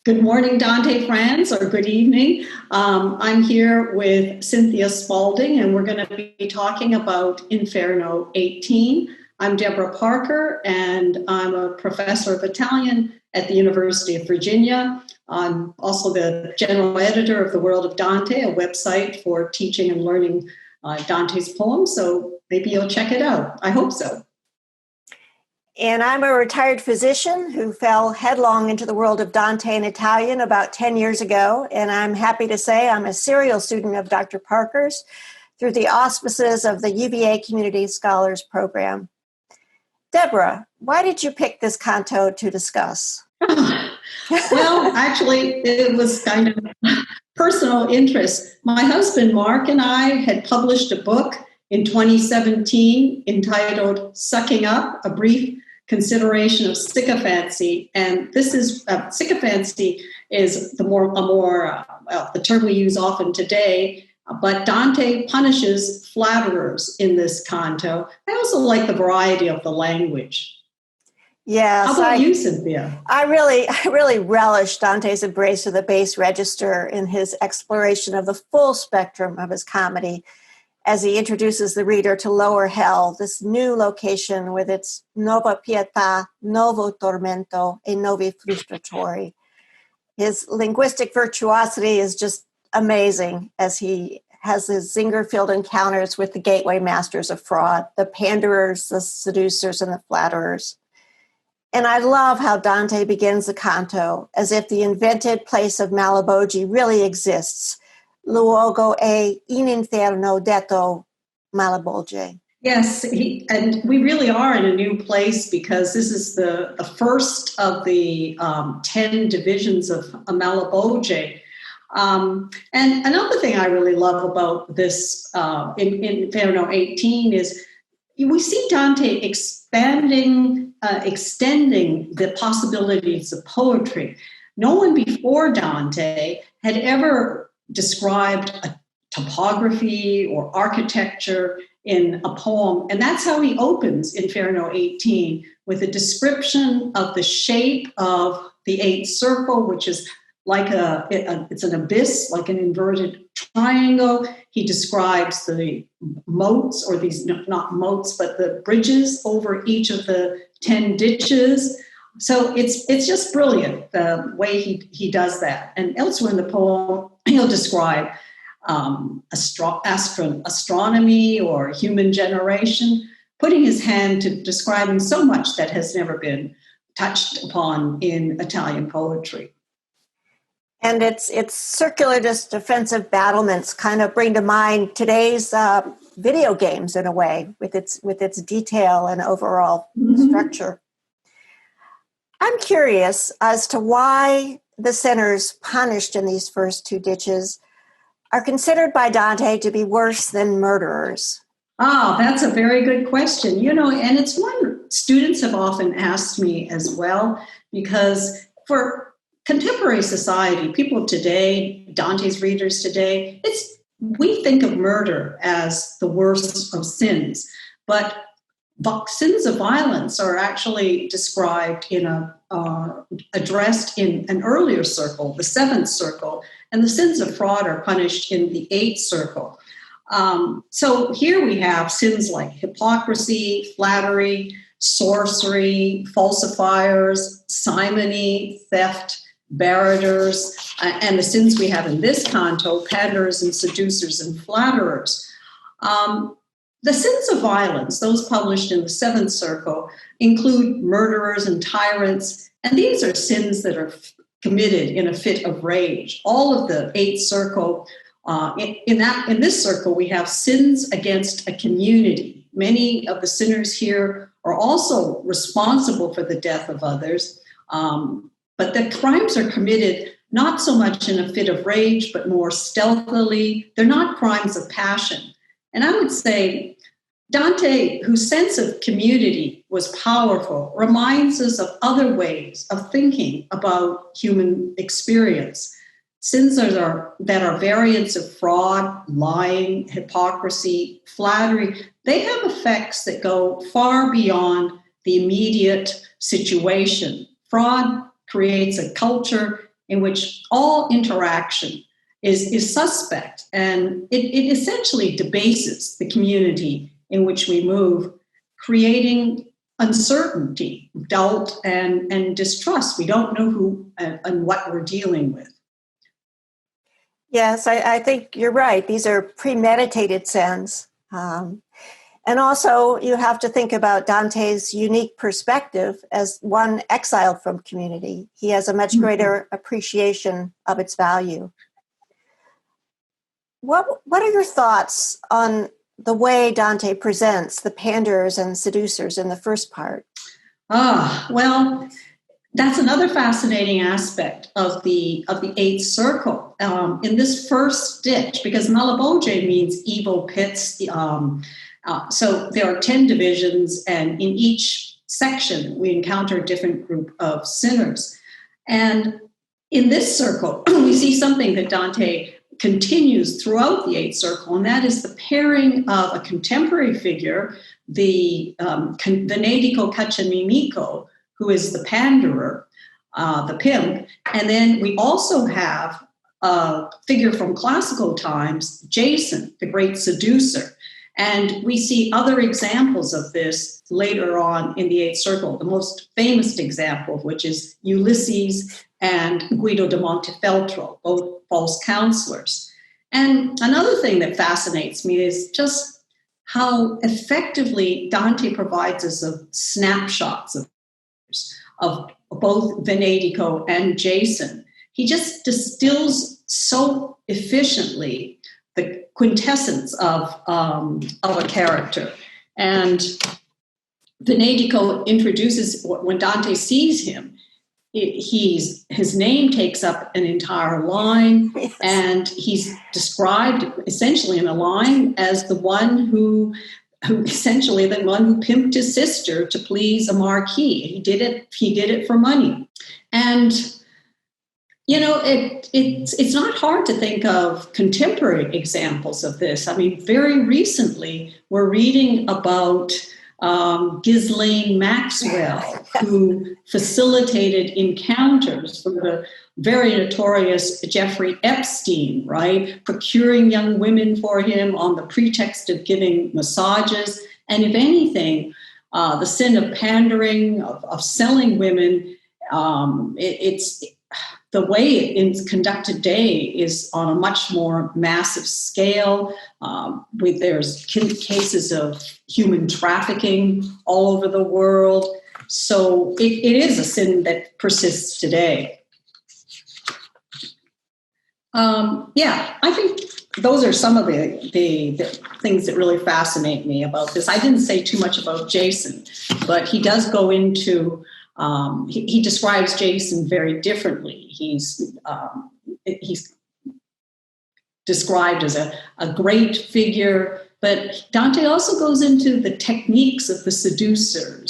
Good morning, Dante friends, or good evening. I'm here with Cynthia Spaulding, and we're going to be talking about Inferno 18. I'm Deborah Parker, and I'm a professor of Italian at the University of Virginia. I'm also the general editor of The World of Dante, a website for teaching and learning Dante's poems, so maybe you'll check it out. I hope so. And I'm a retired physician who fell headlong into the world of Dante and Italian about 10 years ago. And I'm happy to say I'm a serial student of Dr. Parker's through the auspices of the UVA Community Scholars Program. Deborah, why did you pick this canto to discuss? Well, actually, it was kind of personal interest. My husband, Mark, and I had published a book in 2017 entitled Sucking Up, A Brief Consideration of Sycophancy. And this is, sycophancy is the term we use often today, but Dante punishes flatterers in this canto. I also like the variety of the language. Yes, how about you, Cynthia? I really relish Dante's embrace of the bass register in his exploration of the full spectrum of his comedy, as he introduces the reader to lower hell, this new location with its nova pietà, novo tormento, e novi frustratori. His linguistic virtuosity is just amazing as he has his zinger-filled encounters with the gateway masters of fraud, the panderers, the seducers, and the flatterers. And I love how Dante begins the canto as if the invented place of Malebolge really exists. Luogo è in Inferno detto Malebolge. Yes, and we really are in a new place because this is the first of the 10 divisions of Malebolge. And another thing I really love about this in Inferno 18 is we see Dante extending the possibilities of poetry. No one before Dante had ever described a topography or architecture in a poem. And that's how he opens Inferno 18, with a description of the shape of the eighth circle, which is like it's an abyss, like an inverted triangle. He describes the moats, or these, not moats, but the bridges over each of the 10 ditches. So it's just brilliant the way he does that. And elsewhere in the poem, he'll describe astronomy or human generation, putting his hand to describing so much that has never been touched upon in Italian poetry. And its circular defensive battlements kind of bring to mind today's video games in a way, with its detail and overall structure. I'm curious as to why the sinners punished in these first two ditches are considered by Dante to be worse than murderers. Ah, that's a very good question. And it's one students have often asked me as well, because for contemporary society, people today, Dante's readers today, we think of murder as the worst of sins, but sins of violence are actually described addressed in an earlier circle, the seventh circle, and the sins of fraud are punished in the eighth circle. So here we have sins like hypocrisy, flattery, sorcery, falsifiers, simony, theft, barrators, and the sins we have in this canto, panderers and seducers and flatterers. The sins of violence, those published in the seventh circle, include murderers and tyrants, and these are sins that are committed in a fit of rage. All of the eighth circle, in this circle, we have sins against a community. Many of the sinners here are also responsible for the death of others, but the crimes are committed not so much in a fit of rage, but more stealthily. They're not crimes of passion. And I would say Dante, whose sense of community was powerful, reminds us of other ways of thinking about human experience. Sins that are variants of fraud, lying, hypocrisy, flattery, they have effects that go far beyond the immediate situation. Fraud creates a culture in which all interaction is suspect, and it essentially debases the community in which we move, creating uncertainty, doubt, and distrust. We don't know who and what we're dealing with. Yes, I think you're right. These are premeditated sins. And also, you have to think about Dante's unique perspective as one exiled from community. He has a much greater appreciation of its value. What are your thoughts on the way Dante presents the panderers and seducers in the first part? Well, that's another fascinating aspect of the eighth circle. In this first stitch, because Malebolge means evil pits, so there are 10 divisions, and in each section we encounter a different group of sinners. And in this circle, we see something that Dante continues throughout the eighth circle, and that is the pairing of a contemporary figure, the Venedico Cacciamimico, who is the panderer, the pimp, and then we also have a figure from classical times, Jason, the great seducer. And we see other examples of this later on in the eighth circle, the most famous example of which is Ulysses and Guido de Montefeltro, both false counselors. And another thing that fascinates me is just how effectively Dante provides us of snapshots of both Venedico and Jason. He just distills so efficiently the quintessence of a character. And Venedico introduces, when Dante sees him, his name takes up an entire line, yes. And he's described essentially in a line as the one who essentially the one who pimped his sister to please a marquis. He did it for money. And you know, it's not hard to think of contemporary examples of this. I mean, very recently, we're reading about Ghislaine Maxwell, who facilitated encounters for the very notorious Jeffrey Epstein, right? Procuring young women for him on the pretext of giving massages. And if anything, the sin of pandering, of selling women, it's the way it's conducted today is on a much more massive scale. There's cases of human trafficking all over the world. So it is a sin that persists today. I think those are some of the things that really fascinate me about this. I didn't say too much about Jason, but he does go into he describes Jason very differently. He's described as a great figure, but Dante also goes into the techniques of the seducer,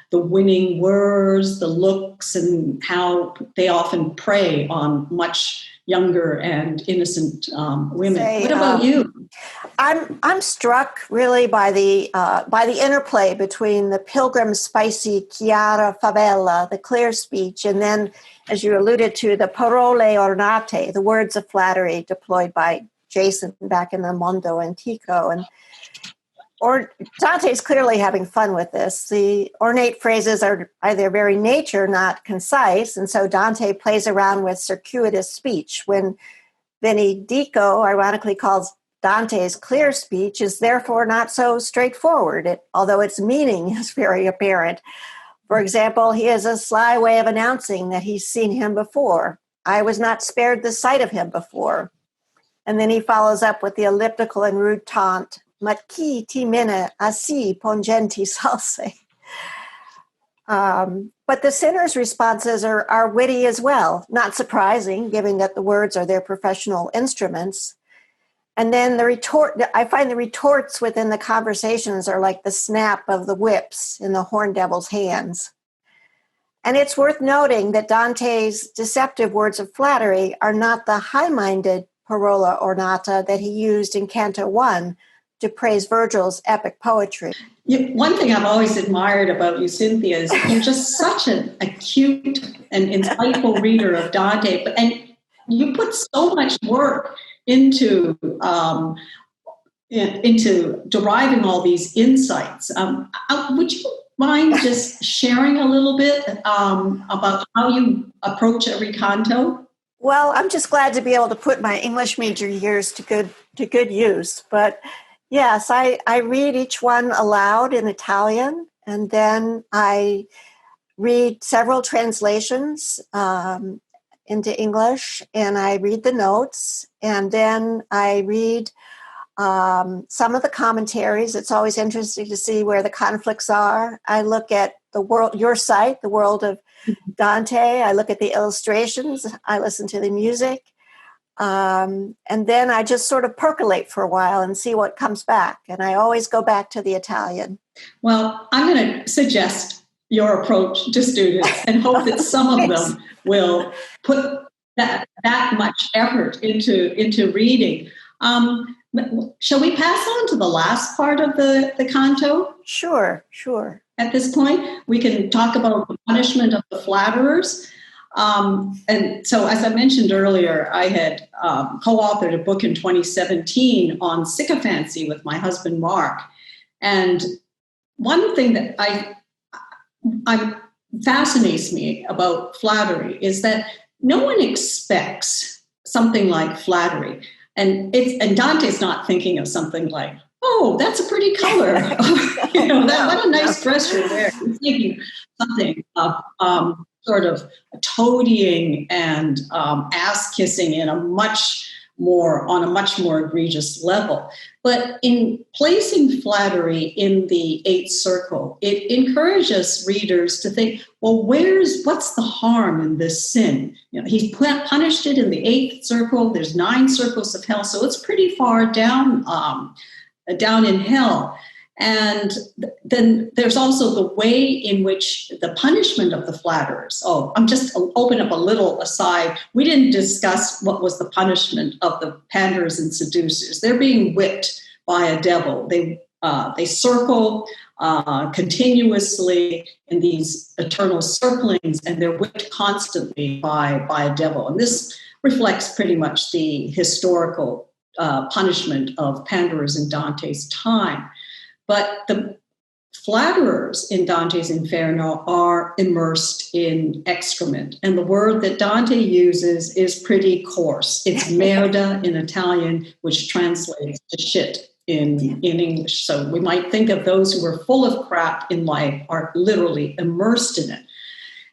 the winning words, the looks, and how they often prey on much younger and innocent women. What about you? I'm struck really by the interplay between the pilgrim's spicy chiara favela, the clear speech, and then, as you alluded to, the parole ornate, the words of flattery deployed by Jason back in the Mondo Antico. Or Dante's clearly having fun with this. The ornate phrases are by their very nature not concise, and so Dante plays around with circuitous speech. When Venedico ironically calls Dante's clear speech is therefore not so straightforward, although its meaning is very apparent. For example, he has a sly way of announcing that he's seen him before. I was not spared the sight of him before. And then he follows up with the elliptical and rude taunt, "Ma chi ti mena assi pungenti salse?" But the sinner's responses are witty as well, not surprising, given that the words are their professional instruments. And then I find the retorts within the conversations are like the snap of the whips in the horn devil's hands. And it's worth noting that Dante's deceptive words of flattery are not the high-minded parola ornata that he used in Canto 1, to praise Virgil's epic poetry. One thing I've always admired about you, Cynthia, is you're just such an acute and insightful reader of Dante, and you put so much work into deriving all these insights. Would you mind just sharing a little bit about how you approach every canto? Well, I'm just glad to be able to put my English major years to good use. But yes, I read each one aloud in Italian, and then I read several translations into English, and I read the notes, and then I read some of the commentaries. It's always interesting to see where the conflicts are. I look at your site, the world of Dante. I look at the illustrations. I listen to the music. And then I just sort of percolate for a while and see what comes back. And I always go back to the Italian. Well, I'm going to suggest your approach to students and hope that some of them will put that much effort into reading. Shall we pass on to the last part of the canto? Sure. At this point, we can talk about the punishment of the flatterers. And so, as I mentioned earlier, I had co-authored a book in 2017 on sycophancy with my husband, Mark. And one thing that I fascinates me about flattery is that no one expects something like flattery. And Dante's not thinking of something like, oh, that's a pretty color. What a nice dress you're wearing. He's thinking something of sort of toadying and ass kissing on a much more egregious level. But in placing flattery in the eighth circle, it encourages readers to think, well, what's the harm in this sin? He's punished it in the eighth circle. There's 9 circles of hell, so it's pretty far down in hell. And then there's also the way in which the punishment of the flatterers. Oh, I'm just open up a little aside. We didn't discuss what was the punishment of the panderers and seducers. They're being whipped by a devil. They circle continuously in these eternal circlings, and they're whipped constantly by a devil. And this reflects pretty much the historical punishment of panderers in Dante's time. But the flatterers in Dante's Inferno are immersed in excrement. And the word that Dante uses is pretty coarse. It's merda in Italian, which translates to shit in English. So we might think of those who are full of crap in life are literally immersed in it.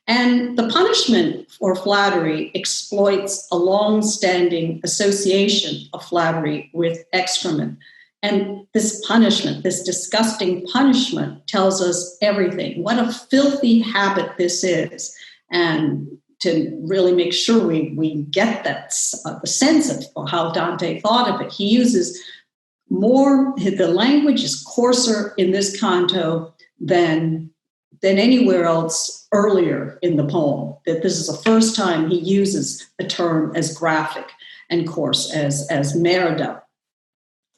And the punishment for flattery exploits a long-standing association of flattery with excrement. And this punishment, this disgusting punishment, tells us everything. What a filthy habit this is. And to really make sure we get that the sense of how Dante thought of it, he uses the language is coarser in this canto than anywhere else earlier in the poem. That this is the first time he uses a term as graphic and coarse as merda.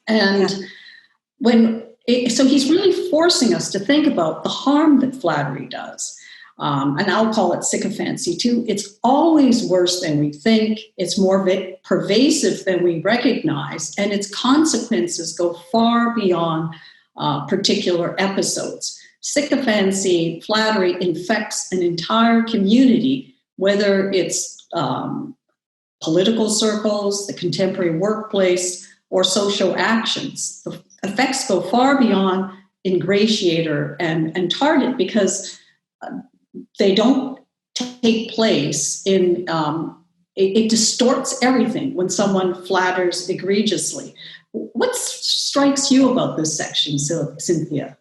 And so he's really forcing us to think about the harm that flattery does. And I'll call it sycophancy too. It's always worse than we think. It's more pervasive than we recognize. And its consequences go far beyond particular episodes. Sycophancy, flattery infects an entire community, whether it's political circles, the contemporary workplace, or social actions. The effects go far beyond ingratiator and target because they don't take place in, it distorts everything when someone flatters egregiously. What strikes you about this section, Cynthia?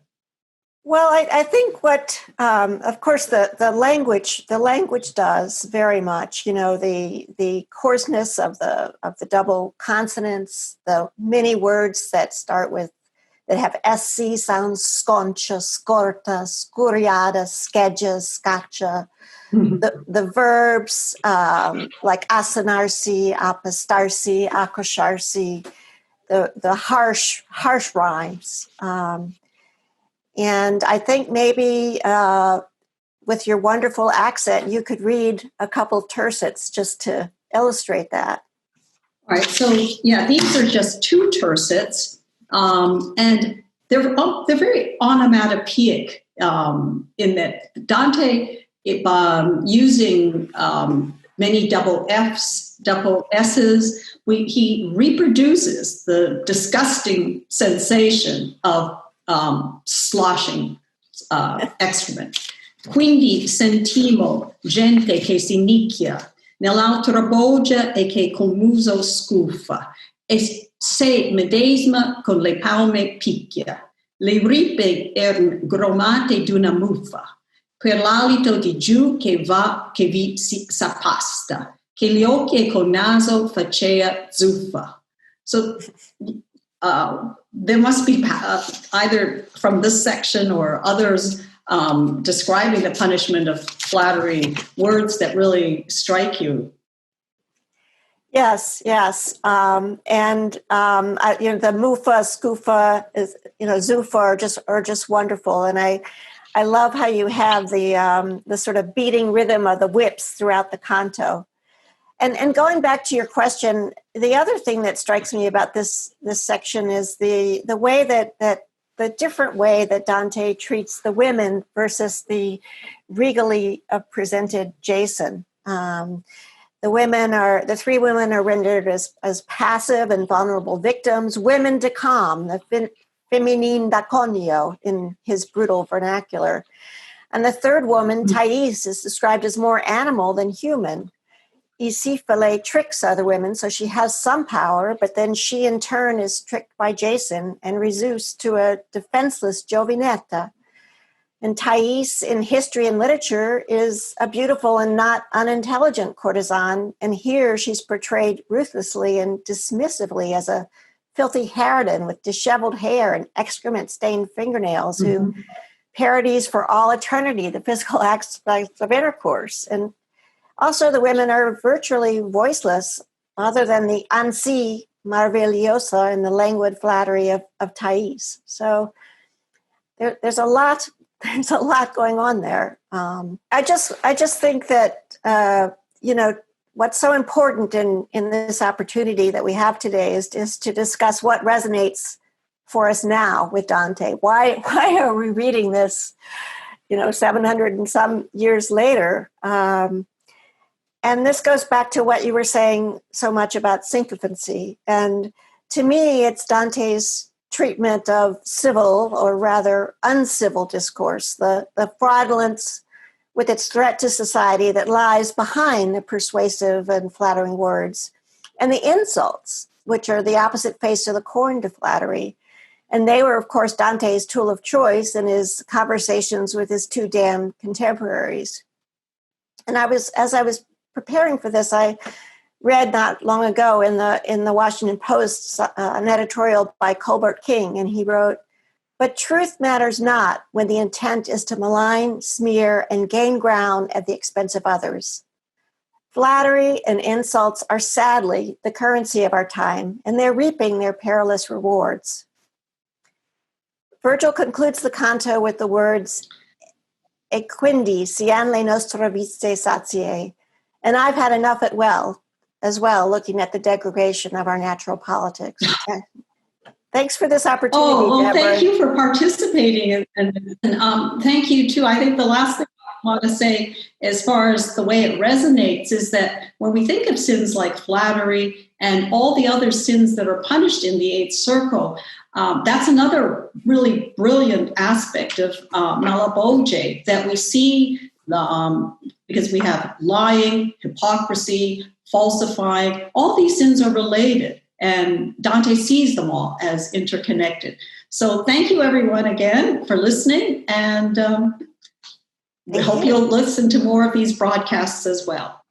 Well, I think what, of course, the language does very much. The coarseness of the double consonants, the many words that have sc sounds: sconcia, scorta, scuriata, scheggia, scaccia. The verbs like asanarsi, apostarsi, accosciarsi. the harsh rhymes. And I think maybe with your wonderful accent, you could read a couple tercets just to illustrate that. All right. So yeah, these are just two tercets, and they're very onomatopoeic in that Dante, using many double F's, double S's, he reproduces the disgusting sensation of sloshing excrement. Quindi sentimo gente che si nicchia nell'altra bolgia e che col muso scufa e se medesima con le palme picchia. Le ripe erano gromate d'una muffa per l'alito di giù che vi s'appasta, che gli occhi e col naso facea zuffa. So there must be either from this section or others describing the punishment of flattery, words that really strike you. Yes. The mufa, scoofa, is zufa are just wonderful, and I love how you have the sort of beating rhythm of the whips throughout the canto. And going back to your question, the other thing that strikes me about this section is the way that the different way that Dante treats the women versus the regally presented Jason. The three women are rendered as passive and vulnerable victims, women de calm, the feminine da conio in his brutal vernacular. And the third woman, Thais, is described as more animal than human. Isifale tricks other women, so she has some power, but then she in turn is tricked by Jason and reduced to a defenseless Giovinetta. And Thais in history and literature is a beautiful and not unintelligent courtesan, and here she's portrayed ruthlessly and dismissively as a filthy harridan with disheveled hair and excrement-stained fingernails who parodies for all eternity the physical acts of intercourse. And also, the women are virtually voiceless, other than the ansi maravillosa and the languid flattery of Thais. So there's a lot going on there. I just think that what's so important in this opportunity that we have today is to discuss what resonates for us now with Dante. Why are we reading this? 700 and some years later. And this goes back to what you were saying so much about sycophancy. And to me, it's Dante's treatment of civil, or rather uncivil discourse, the fraudulence with its threat to society that lies behind the persuasive and flattering words, and the insults, which are the opposite face of the coin to flattery. And they were, of course, Dante's tool of choice in his conversations with his two damned contemporaries. And as I was preparing for this, I read not long ago in the Washington Post an editorial by Colbert King, and he wrote, "But truth matters not when the intent is to malign, smear, and gain ground at the expense of others. Flattery and insults are sadly the currency of our time, and they're reaping their perilous rewards." Virgil concludes the canto with the words, "E quindi sian le nostre vite sazie." And I've had enough as well, looking at the degradation of our natural politics. Thanks for this opportunity, Deborah. Thank you for participating. And thank you, too. I think the last thing I want to say, as far as the way it resonates, is that when we think of sins like flattery and all the other sins that are punished in the Eighth Circle, that's another really brilliant aspect of Malebolge that we see because we have lying, hypocrisy, falsifying. All these sins are related, and Dante sees them all as interconnected. So thank you, everyone, again, for listening, and we hope you'll listen to more of these broadcasts as well.